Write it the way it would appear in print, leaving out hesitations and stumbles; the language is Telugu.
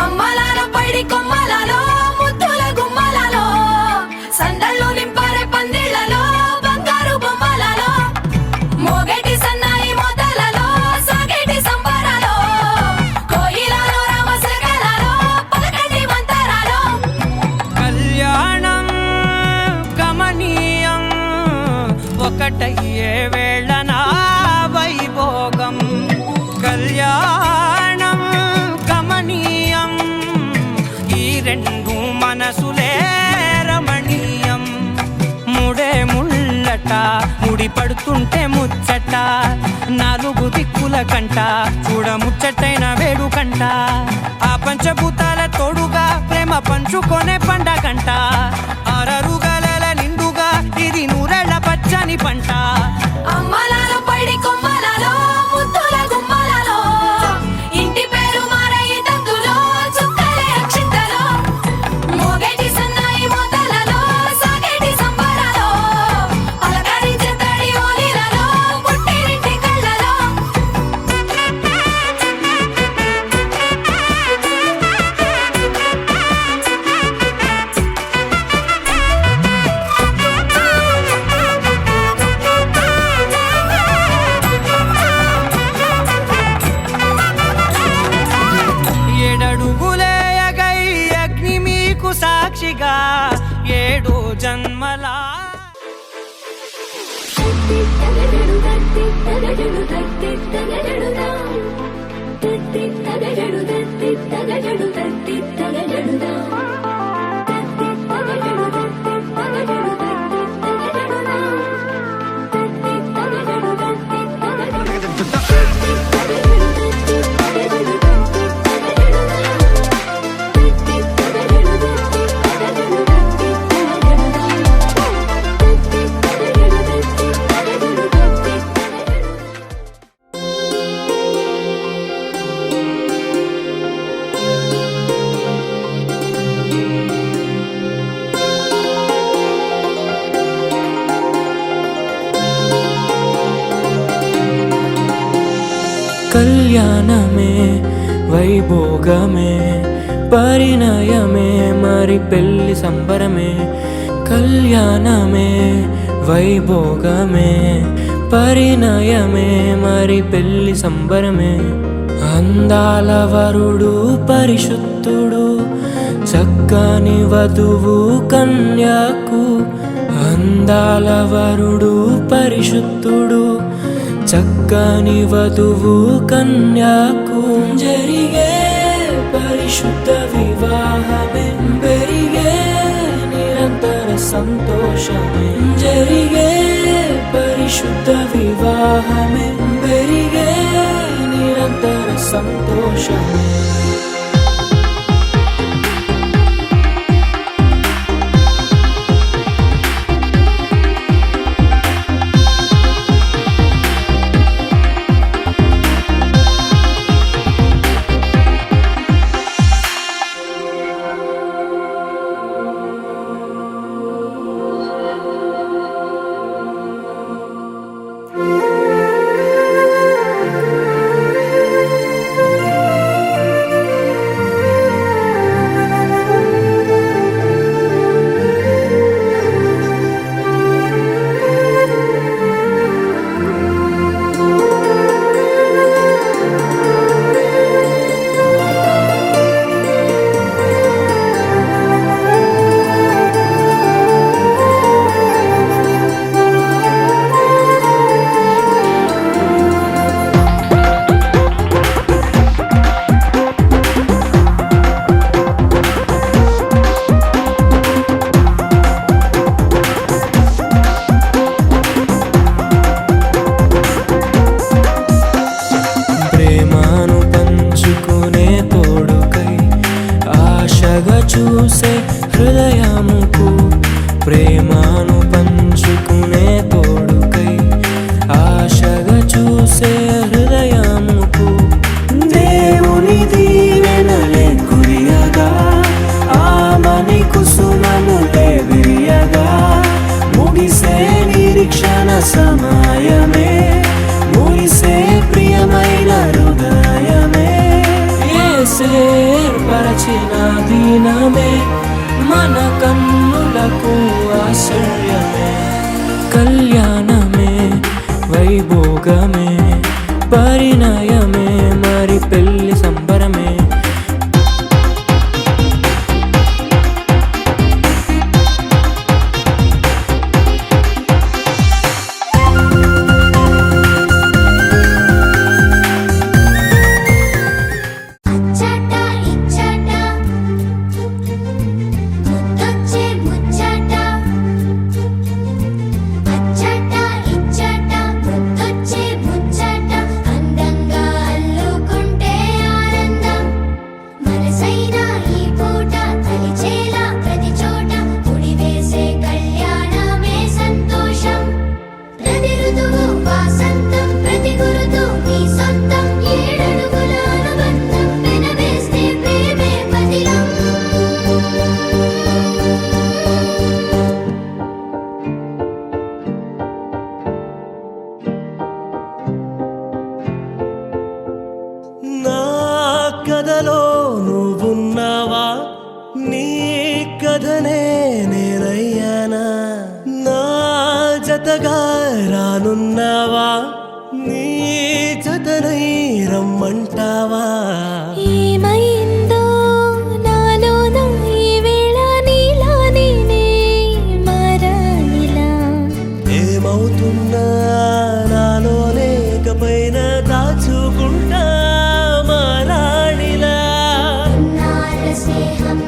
అమ్మలాల పైడి కొమ్మలలో ముద్దుల గుమ్మలలో సందళ్ళు నింపారే పందిళ్లలో బంగారు బొమ్మలలో మోగేటి సన్నాయి మోతలలో సాగేటి సంబరాలో కోయిలలో రామశకలలో పలకటి మంతరాలో కళ్యాణం గమనీయం ఒకటయ్యే వేళన వైభోగం కళ్యాణం గమనీయం ఈ రెండు మనసులే రమణీయం ముడే ముళ్ళట ముడి పడుతుంటే ముచ్చట నాలుగు దిక్కుల కంట చూడ ముచ్చటైన వేడుకంట ఆ పంచభూతాల తోడుగా ప్రేమ పంచుకొనే పండగంట ఆరరుగల నిండుగా ఇది నూరెళ్ళ పచ్చని పంట అమ్మలాల పైడి కొమ్మలలో ముద్దుల గుమ్మలలో ఇంటి పేరు మారయి తందులో చుక్కలే అక్షింతలో మోగేటి సన్నాయి మోతలలో సాగేటి సంబరాలో పలకరించే తడి ఓలిలలో పుట్టినింటి కళ్ళలో ఏడడుగులే ఎగై అగ్ని మీకు సాక్షిగా ఏడు జన్మలా కళ్యాణమే వైభోగమే పరిణయమే మరి పెళ్లి సంబరమే కళ్యాణమే వైభోగమే పరిణయమే మరి పెళ్లి సంబరమే అందాల వరుడు పరిశుద్ధుడు చక్కని వధువు కన్యాకు అందాల వరుడు పరిశుద్ధుడు చక్కని వధువు కన్యాకు జరిగే పరిశుద్ధ వివాహమే పెరిగే నిరంతర సంతోషమే జరిగే పరిశుద్ధ వివాహమే పెరిగే నిరంతర సంతోషమే చూసే హృదయముకు ప్రేమను పంచుకునే తోడుకై ఆశగా చూసే హృదయముకు దేవుని దీవెనలే కురియగా ఆమని కుసుమములే విరియగా ముగిసే నిరీక్షణ సమయమే ముగిసే ప్రియమైన హృదయమే యేసే ఏర్పరచిన దీనమే మన కన్నులకు ఆశ్చర్యమే. కళ్యాణమే వైభోగమే పరిణయమే మరి పెళ్లి సంబరమే. అచ్చట ఇచ్చట ముద్దొచ్చే ముచ్చట అచ్చట ఇచ్చట ముద్దొచ్చే ముచ్చట అందంగా అల్లుకుంటే ఆనందం మనసైన ఈ పూట తలిచేలా ప్రతి చోట ముడివేసే కళ్యాణమే సంతోషం. ప్రతి ఋతువు వాసంతం ప్రతి గురుతు నీ సొంతం ఏడడుగుల అనుబంధం వెనవేస్తే ప్రేమే పదిలం. నా కథలో నువ్వున్నావా, నీ కథనే నేనయ్యానా. నా జతగా రానున్నావా, నీ జతనై రమ్మంటావా. ఏమైందో నాలోన ఈ వేళ నీలా నేనే మారానిలా. ఏమవుతున్నా నాలోనే ఇకపైన దాచుకుంటా మారాణిలా. నాల స్నేహం